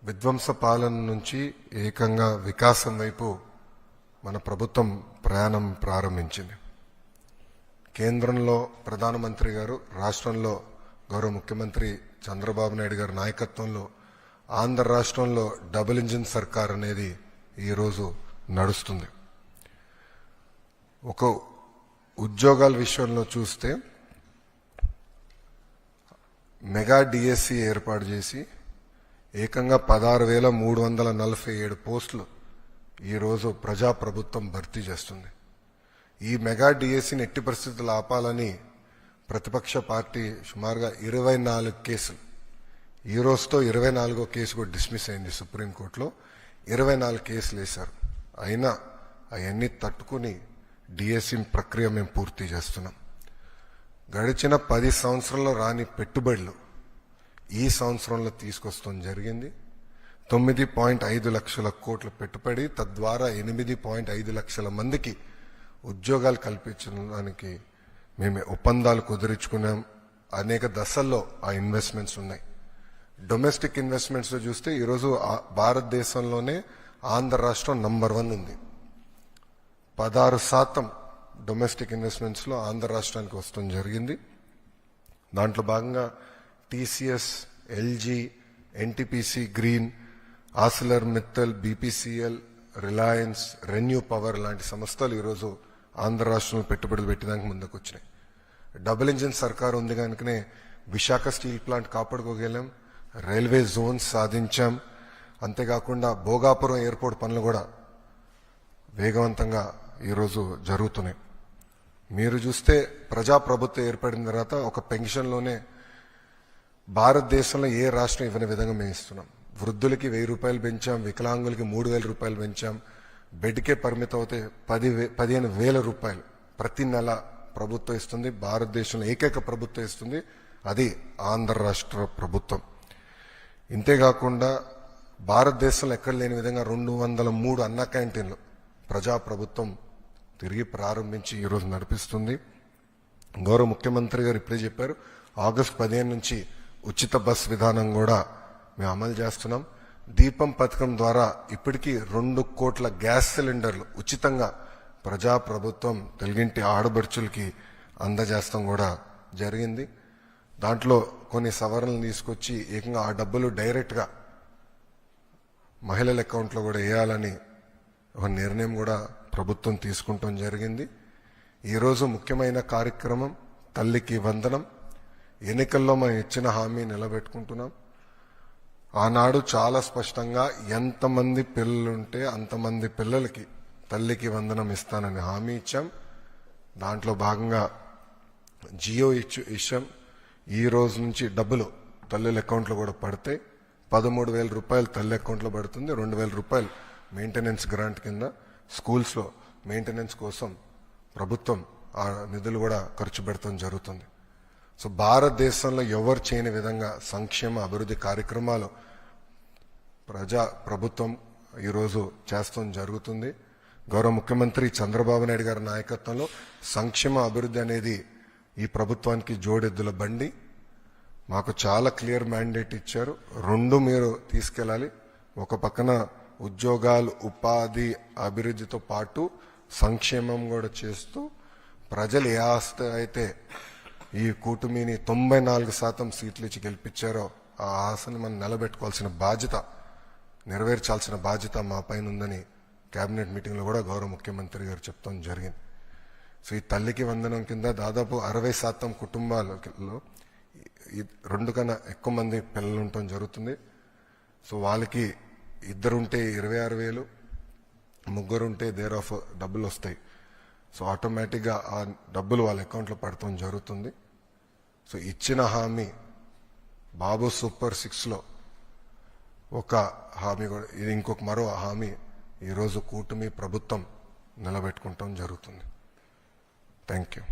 విధ్వంస పాలన నుంచి ఏకంగా వికాసం వైపు మన ప్రభుత్వం ప్రయాణం ప్రారంభించింది. కేంద్రంలో ప్రధానమంత్రి గారు, రాష్ట్రంలో గౌరవ ముఖ్యమంత్రి చంద్రబాబు నాయుడు గారి నాయకత్వంలో ఆంధ్ర రాష్ట్రంలో డబుల్ ఇంజిన్ సర్కార్ అనేది ఈరోజు నడుస్తుంది. ఒక ఉద్యోగాల విషయంలో చూస్తే మెగా డిఎస్సి ఏర్పాటు చేసి ఏకంగా 16,347 పోస్టులు ఈరోజు ప్రజాప్రభుత్వం భర్తీ చేస్తుంది. ఈ మెగా డిఎస్సిని ఎట్టి పరిస్థితులు ఆపాలని ప్రతిపక్ష పార్టీ సుమారుగా 24 కేసులు, ఈ రోజుతో 24వ కేసు కూడా డిస్మిస్ అయింది సుప్రీంకోర్టులో. 24 కేసులు వేశారు. అయినా అవన్నీ తట్టుకుని డిఎస్సి ప్రక్రియ మేము పూర్తి చేస్తున్నాం. గడిచిన 10 సంవత్సరాల్లో రాని పెట్టుబడులు ఈ సంవత్సరంలో తీసుకొస్తాం జరిగింది. 9.5 లక్షల కోట్ల పెట్టుబడి, తద్వారా 8.5 లక్షల మందికి ఉద్యోగాలు కల్పించడానికి మేము ఒప్పందాలు కుదుర్చుకున్నాం. అనేక దశల్లో ఆ ఇన్వెస్ట్మెంట్స్ ఉన్నాయి. డొమెస్టిక్ ఇన్వెస్ట్మెంట్స్ లో చూస్తే ఈరోజు భారతదేశంలోనే ఆంధ్ర రాష్ట్రం నంబర్ 1 ఉంది. 16% డొమెస్టిక్ ఇన్వెస్ట్మెంట్స్ లో ఆంధ్ర రాష్ట్రానికి వస్తుంది జరిగింది. దాంట్లో భాగంగా TCS, LG, NTPC green, ఆసిలర్ Mittal, BPCL, Reliance, renew power లాంటి సంస్థలు ఈరోజు ఆంధ్ర రాష్ట్రంలో పెట్టుబడులు పెట్టడానికి ముందుకు వచ్చినాయి. డబుల్ ఇంజిన్ సర్కార్ ఉంది కనుకనే విశాఖ స్టీల్ ప్లాంట్ కాపాడుకోగలం, రైల్వే జోన్స్ సాధించాం. అంతేకాకుండా భోగాపురం ఎయిర్పోర్ట్ పనులు కూడా వేగవంతంగా ఈరోజు జరుగుతున్నాయి. మీరు చూస్తే ప్రజాప్రభుత్వం ఏర్పడిన తర్వాత ఒక పెన్షన్లోనే భారతదేశంలో ఏ రాష్ట్రం ఇవ్వని విధంగా మేము ఇస్తున్నాం. వృద్ధులకి 1,000 రూపాయలు పెంచాం, వికలాంగులకి 3,000 రూపాయలు పెంచాం. బెడ్కే పరిమితం అవుతే 15,000 రూపాయలు ప్రతి నెల ప్రభుత్వం ఇస్తుంది. భారతదేశంలో ఏకైక ప్రభుత్వం ఇస్తుంది, అది ఆంధ్ర రాష్ట్ర ప్రభుత్వం. ఇంతేకాకుండా భారతదేశంలో ఎక్కడ లేని విధంగా 203 అన్న క్యాంటీన్లు ప్రజాప్రభుత్వం తిరిగి ప్రారంభించి ఈరోజు నడిపిస్తుంది. గౌరవ ముఖ్యమంత్రి గారు ఇప్పుడే చెప్పారు, ఆగస్టు 15 నుంచి ఉచిత బస్ విధానం కూడా మేము అమలు చేస్తున్నాం. దీపం పథకం ద్వారా ఇప్పటికీ 2 కోట్ల గ్యాస్ సిలిండర్లు ఉచితంగా ప్రజాప్రభుత్వం తెలుగింటి ఆడబడుచులకి అందజేస్తాం కూడా జరిగింది. దాంట్లో కొన్ని సవరణలు తీసుకొచ్చి ఏకంగా ఆ డబ్బులు డైరెక్ట్గా మహిళల అకౌంట్లో కూడా వేయాలని ఒక నిర్ణయం కూడా ప్రభుత్వం తీసుకుంటాం జరిగింది. ఈరోజు ముఖ్యమైన కార్యక్రమం తల్లికి వందనం. ఎన్నికల్లో మనం ఇచ్చిన హామీ నిలబెట్టుకుంటున్నాం. ఆనాడు చాలా స్పష్టంగా ఎంతమంది పిల్లలుంటే అంతమంది పిల్లలకి తల్లికి వందనం ఇస్తానని హామీ ఇచ్చాం. దాంట్లో భాగంగా జియో ఇచ్చాం. ఈ రోజు నుంచి డబ్బులు తల్లుల అకౌంట్లో కూడా పడతాయి. 13,000 రూపాయలు తల్లి అకౌంట్లో పడుతుంది. 2,000 రూపాయలు మెయింటెనెన్స్ గ్రాంట్ కింద స్కూల్స్లో మెయింటెనెన్స్ కోసం ప్రభుత్వం ఆ నిధులు కూడా ఖర్చు పెడతాం జరుగుతుంది. సో భారతదేశంలో ఎవరు చేయని విధంగా సంక్షేమ అభివృద్ధి కార్యక్రమాలు ప్రభుత్వం ఈరోజు చేస్తాం జరుగుతుంది. గౌరవ ముఖ్యమంత్రి చంద్రబాబు నాయుడు గారి నాయకత్వంలో సంక్షేమ అభివృద్ధి అనేది ఈ ప్రభుత్వానికి జోడెద్దుల బండి. మాకు చాలా క్లియర్ మ్యాండేట్ ఇచ్చారు. 2 మీరు తీసుకెళ్ళాలి. ఒక పక్కన ఉద్యోగాలు, ఉపాధి, అభివృద్ధితో పాటు సంక్షేమం కూడా చేస్తూ ప్రజలు ఏ ఆస్తి అయితే ఈ కూటమిని 94% సీట్లు ఇచ్చి గెలిపించారో ఆ ఆశని మనం నిలబెట్టుకోవాల్సిన బాధ్యత, నెరవేర్చాల్సిన బాధ్యత మా పైన ఉందని కేబినెట్ మీటింగ్లో కూడా గౌరవ ముఖ్యమంత్రి గారు చెప్తాం జరిగింది. సో ఈ తల్లికి వందనం కింద దాదాపు 60% కుటుంబాలలో 2 కన్నా ఎక్కువ మంది పిల్లలు ఉండటం జరుగుతుంది. సో వాళ్ళకి 2 ఉంటే 26,000, 3 ఉంటే దేర్ ఆఫ్ డబ్బులు వస్తాయి. సో ఆటోమేటిక్గా ఆ డబ్బులు వాళ్ళ అకౌంట్లో పడటం జరుగుతుంది. సో ఇచ్చిన హామీ బాబు సూపర్ 6లో ఒక హామీ కూడా, ఇది ఇంకొక మరో హామీ ఈరోజు కూటమి ప్రభుత్వం నిలబెట్టుకుంటాం జరుగుతుంది. Thank you.